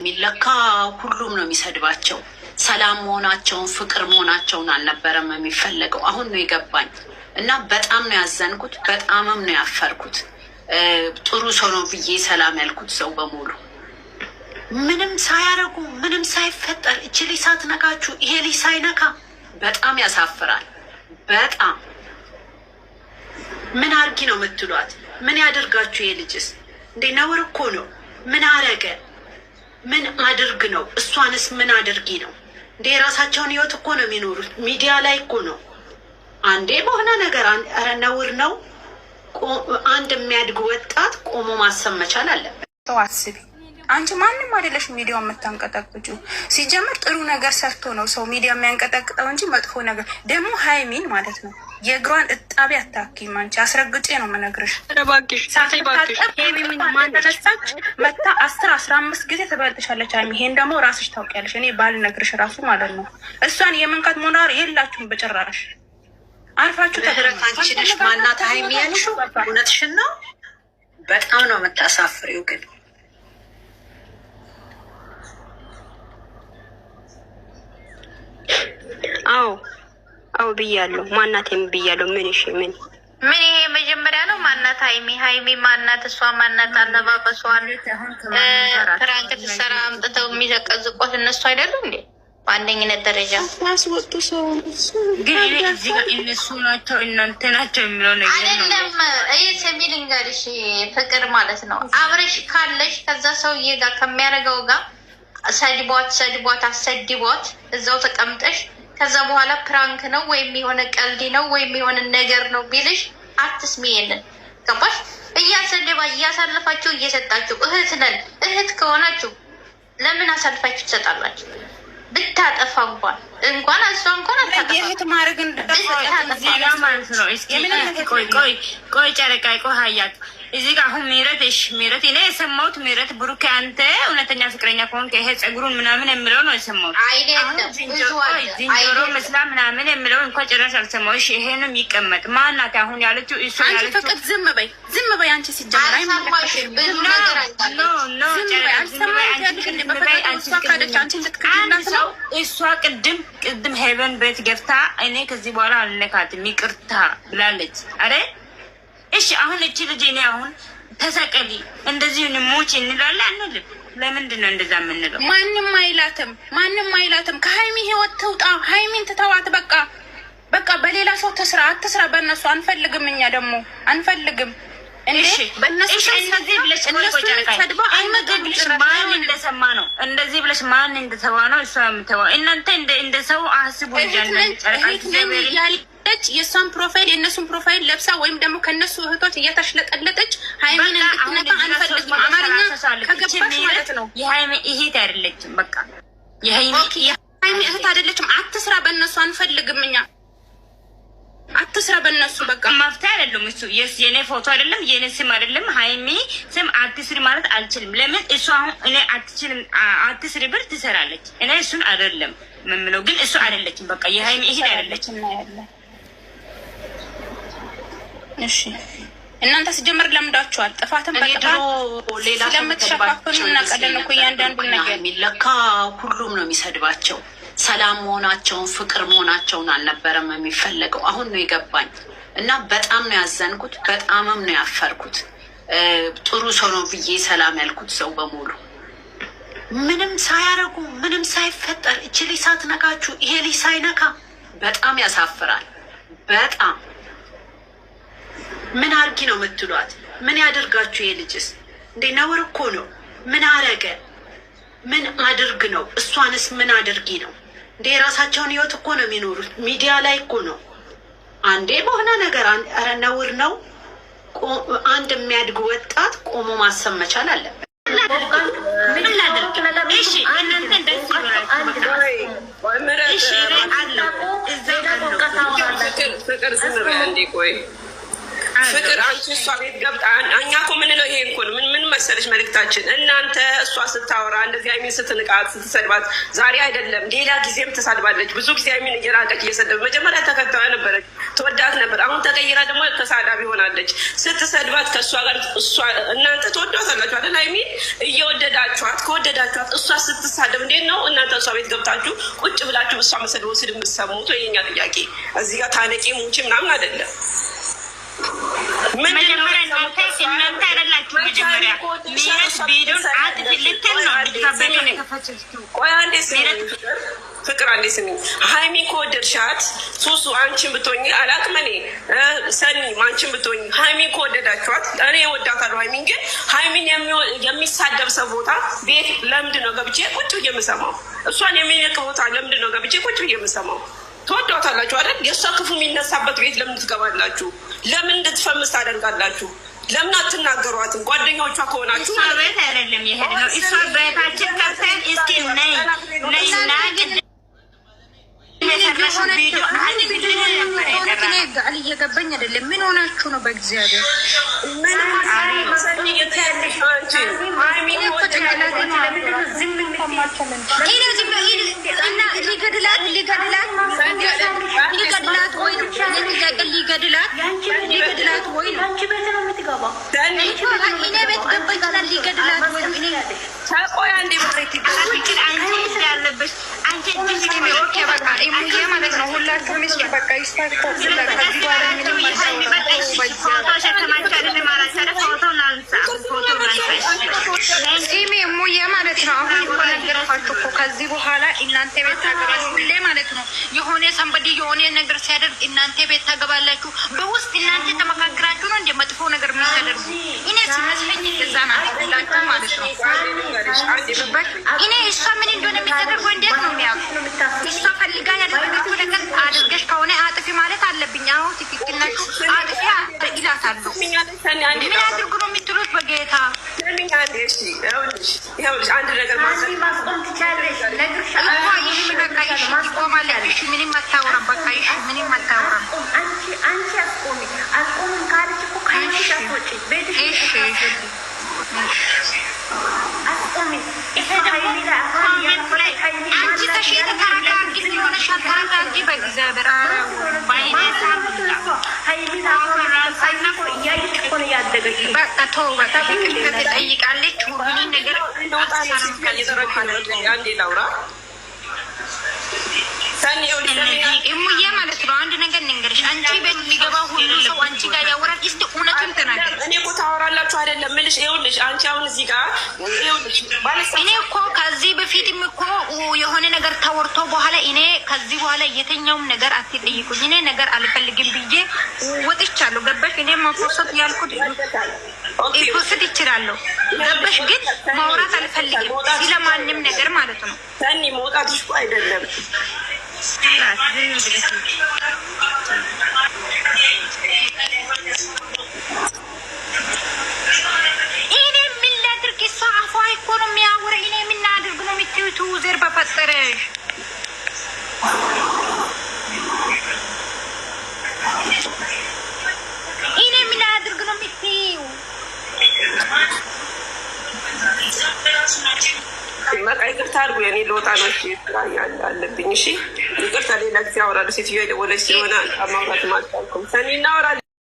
የሚለካ ሁሉም ነው የሚሰድባቸው። ሰላም መሆናቸውን ፍቅር መሆናቸውን አልነበረም የሚፈለገው። አሁን ነው የገባኝ እና በጣም ነው ያዘንኩት፣ በጣምም ነው ያፈርኩት። ጥሩ ሰው ነው ብዬ ሰላም ያልኩት ሰው በሙሉ ምንም ሳያረጉ ምንም ሳይፈጠር እቺ ልጅ ሳትነካችሁ ይሄ ልጅ ሳይነካ በጣም ያሳፍራል። በጣም ምን አርጊ ነው የምትሏት? ምን ያደርጋችሁ? ይሄ ልጅስ እንዴ ነውር እኮ ነው። ምን አረገ? ምን አድርግ ነው? እሷንስ ምን አድርጊ ነው እንዴ? የራሳቸውን ህይወት እኮ ነው የሚኖሩት። ሚዲያ ላይ እኮ ነው አንዴ በሆነ ነገር ኧረ ነውር ነው። አንድ የሚያድግ ወጣት ቆሞ ማሰብ መቻል አለበት። ሰው አስቢ። አንቺ ማንም አይደለሽ ሚዲያውን የምታንቀጠቅጪው። ሲጀምር ጥሩ ነገር ሰርቶ ነው ሰው ሚዲያ የሚያንቀጠቅጠው እንጂ መጥፎ ነገር ደግሞ ሃይሚን ማለት ነው የእግሯን እጣቢ አታኪም። አንቺ አስረግጬ ነው የምነግርሽ። ተነሳች መታ 10-15 ጊዜ ትበልጥሻለች ሃይሚ። ይሄን ደግሞ ራስሽ ታውቂያለሽ። እኔ ባልነግርሽ ራሱ ማለት ነው። እሷን የመንካት ሞራል የላችሁም በጭራሽ። አርፋችሁ ተብረት አንቺ ነሽ ማናት ሃይሚ ያልሽው? እውነትሽን ነው። በጣም ነው የምታሳፍሪው ግን አዎ ብያለሁ። ማናት ብያለሁ። ምን እሺ ምን ይሄ መጀመሪያ ነው። ማናት ሃይሚ ማናት? እሷ ማናት? አለባበሷን ፍራንክ ትሰራ አምጥተው የሚዘቀዝቆት እነሱ አይደሉ እንዴ? በአንደኝነት ደረጃ ያስወጡ ሰው ግን እዚህ ጋር እነሱ ናቸው እናንተ ናቸው የሚለው ነገር አይደለም። ይህ ሰሚል እንጋሪሽ ፍቅር ማለት ነው። አብረሽ ካለሽ ከዛ ሰውዬ ጋር ከሚያደርገው ጋር ሰድቧት አሰድቧት እዛው ተቀምጠሽ ከዛ በኋላ ፕራንክ ነው ወይም የሆነ ቀልድ ነው ወይም የሆነ ነገር ነው ቢልሽ አትስሚ። የለን ገባሽ? እያሳለፋችሁ እየሰጣችሁ እህት ነን። እህት ከሆናችሁ ለምን አሳልፋችሁ ትሰጣላችሁ? ብታጠፋ እንኳን እሷ እንኳን የእህት ማድረግ ማለት ነው። ቆይ ጨረቃ ቆይ ሀያት እዚህ ጋር አሁን ምህረት እኔ የሰማሁት ምህረት ብሩክ አንተ እውነተኛ ፍቅረኛ ከሆንክ ይሄ ጸጉሩን ምናምን የሚለው ነው የሰማሁት። ዝንጀሮ መስላ ምናምን የሚለው እንኳን ጭራሽ አልሰማሁ። እሺ ይሄንም ይቀመጥ። ማናት አሁን ያለችው? እሷ ያለችው ፈቅድ ዝም በይ አንቺ ሲጀምር እሷ ቅድም ሄቨን ቤት ገብታ እኔ ከዚህ በኋላ አልነካትም ይቅርታ ብላለች። አረ እሺ አሁን እቺ ልጅ እኔ አሁን ተሰቀሊ እንደዚህ ሙች እንላለን አንልም። ለምንድን ነው እንደዛ የምንለው? ማንም አይላትም። ከሃይሚ ህይወት ትውጣ። ሃይሚን ትተዋት። በቃ በሌላ ሰው አትስራ። በእነሱ አንፈልግም። እኛ ደግሞ አንፈልግም። እሺ በእነሱ እንደዚህ ብለሽ ማን እንደሰማ ነው? እንደዚህ ብለሽ ማን እንደተዋ ነው? እሷ የምተዋ እናንተ እንደ ሰው አስቡ እንጂ የእሷን ፕሮፋይል የእነሱን ፕሮፋይል ለብሳ ወይም ደግሞ ከእነሱ እህቶች እየተሽለጠለጠች ሃይሚን እንድትነካ አንፈልግም። አማርኛ ከገባሽ ማለት ነው። የሃይሚ እህት አይደለችም። በቃ የሃይሚ እህት አይደለችም። አትስራ በእነሱ አንፈልግም። እኛ አትስራ በእነሱ በቃ ማፍታ አይደለም። እሱ የኔ ፎቶ አይደለም የኔ ስም አይደለም። ሃይሚ ስም አትስሪ ማለት አልችልም። ለምን እሱ አሁን እኔ አትስሪ ብር ትሰራለች። እኔ እሱን አይደለም የምለው ግን እሱ አይደለችም። በቃ የሃይሚ እህት አይደለችም። እሺ እናንተ ሲጀምር ለምዳችኋል። ጥፋትን በጥፋት ስለምትሸፋፍኑ እና ቀደም እኮ እያንዳንዱ ነገር የሚለካ ሁሉም ነው የሚሰድባቸው። ሰላም መሆናቸውን ፍቅር መሆናቸውን አልነበረም የሚፈለገው። አሁን ነው የገባኝ እና በጣም ነው ያዘንኩት፣ በጣምም ነው ያፈርኩት። ጥሩ ሰው ነው ብዬ ሰላም ያልኩት ሰው በሙሉ ምንም ሳያረጉ ምንም ሳይፈጠር እቺ ልጅ ሳትነካችሁ ይሄ ልጅ ሳይነካ በጣም ያሳፍራል። በጣም ምን አርጊ ነው የምትሏት? ምን ያደርጋችሁ? ይሄ ልጅስ እንዴ ነውር እኮ ነው። ምን አረገ? ምን አድርግ ነው? እሷንስ ምን አድርጊ ነው እንዴ? የራሳቸውን ህይወት እኮ ነው የሚኖሩት። ሚዲያ ላይ እኮ ነው አንዴ በሆነ ነገር ኧረ ነውር ነው። አንድ የሚያድግ ወጣት ቆሞ ማሰብ መቻል አለበት። እሺ እናንተ እንደዚህ ፍቅር አንቺ እሷ ቤት ገብታ እኛ እኮ ምንለው ይሄ እኮ ነው። ምን መሰለሽ መልዕክታችን እናንተ እሷ ስታወራ እንደዚህ አይሚን ስትንቃት ስትሰድባት ዛሬ አይደለም ሌላ ጊዜም ትሳድባለች። ብዙ ጊዜ አይሚን እየራቀች እየሰደበች መጀመሪያ ተከታዩ ነበረች ትወዳት ነበር። አሁን ተቀይራ ደግሞ ተሳዳቢ ሆናለች። ስትሰድባት ከእሷ ጋር እሷ እናንተ ትወዷታላችሁ አይደል? አይሚን እየወደዳችኋት ከወደዳችኋት እሷ ስትሳደብ እንዴት ነው እናንተ እሷ ቤት ገብታችሁ ቁጭ ብላችሁ እሷ መሰድበው ስድብ የምትሰሙት? የኛ ጥያቄ እዚህ ጋር ታነቂ ሙቺ ምናምን አይደለም። መጀመሪያ እናንተ አይደላችሁ መጀመሪያ ሚነት ቢዱን አትልትል ነው ልትፈበከ ከፈችቱ ቆይ አንዴ ፍቅር አንዴ ስሚ። ሀይሚ ከወደድሻት ሱሱ አንቺን ብትሆኚ አላቅም እኔ ሰኒ አንቺን ብትሆኚ ሀይሚ ከወደዳችኋት እኔ እወዳታለሁ። ሀይሚን ግን ሀይሚን የሚሳደብ ሰው ቦታ ቤት ለምንድን ነው ገብቼ ቁጭ ብዬ የምሰማው? እሷን የሚነቅ ቦታ ለምንድን ነው ገብቼ ቁጭ ብዬ የምሰማው? ትወዷታላችሁ አይደል? የእሷ ክፉ የሚነሳበት ቤት ለምን ትገባላችሁ? ለምን እንድትፈምስ ታደርጋላችሁ? ለምን አትናገሯትም? ጓደኞቿ ከሆናችሁ እሷ ቤት አይደለም ይሄድ ነው። እሷ ቤታችን ከፍተን እስኪ ነይ ናግድ እየገባኝ አይደለም። ምን ሆናችሁ ነው? በእግዚአብሔር ማለት ነው። ሁላችሁም ስ በቃ ሙዬ ማለት ነው። አሁን እኮ ነገርኳችሁ እኮ ከዚህ በኋላ እናንተ ቤት ታገባላችሁ ሁሌ ማለት ነው። የሆነ ሰንበዲ የሆነ ነገር ሲያደርግ እናንተ ቤት ታገባላችሁ። በውስጥ እናንተ ተመካክራችሁ ነው እንደ መጥፎ ነገር የምታደርጉ። እኔ ሲመስለኝ እዛ ናላችሁ ማለት ነው። እኔ እሷ ምን እንደሆነ የሚታደርገው እንዴት ነው የሚያውቁ? እሷ ፈልጋ ያደረገችው ነገር አድርገሽ ከሆነ አጥፊ ማለት አለብኝ። አሁን ትክክል ናችሁ። አጥፊ ይላታለሁ። ምን አድርጉ ነው የምትሉት? በጌታ አንድ ነገር ማስቆም ትቻለሽ። ምንም አታውራም። በቃ ምንም አታውራም። አንቺ አስቆሚ። አስቆምን ካለች እኮ ከአንቺ አስወጪ። ቤትሽ አስቆሚ። አንቺ ተሽተ ታረጋጊ ሆነሻል። ታረጋጊ በእግዚአብሔር በቃ ተው። በቃ ትጠይቃለች ሁሉን ነገር አንዴ ላውራ እሙዬ ማለት ነው። አንድ ነገር ንገርሽ። አንቺ ቤት የሚገባ ሁሉ ሰው አንቺ ጋር ያወራል። እስቲ እውነቱን ተናገር። እኔ እኮ ታወራላችሁ አይደለም ምልሽ። ይኸውልሽ አንቺ አሁን እዚህ ጋር ይኸውልሽ እኔ እኮ ከዚህ በፊትም እኮ የሆነ ነገር ተወርቶ በኋላ እኔ ከዚህ በኋላ የተኛውም ነገር አትጠይቁኝ። እኔ ነገር አልፈልግም ብዬ ወጥቻለሁ። ገባሽ? እኔ ማፎሰት ያልኩት ፖስት ይችላለሁ። ገባሽ? ግን ማውራት አልፈልግም ስለማንም ነገር ማለት ነው። ሰኒ መውጣትሽ እኮ አይደለም እኔ ምን ላድርግ? እሷ አፏ እኮ ነው የሚያወራ። እኔ ምን አድርግ ነው የምትይው? ዘር በፈጠረሽ እኔ ምን አድርግ ነው የምትይው? በቃ ይቅርታ አድርጉ። የኔ ልወጣ ነው። እሺ አለብኝ። እሺ ይቅርታ። ሌላ ጊዜ አወራለሁ። ሴትዮዋ የደወለች ስለሆነ ማውራት አልቻልኩም። ሰኒ እናወራለን።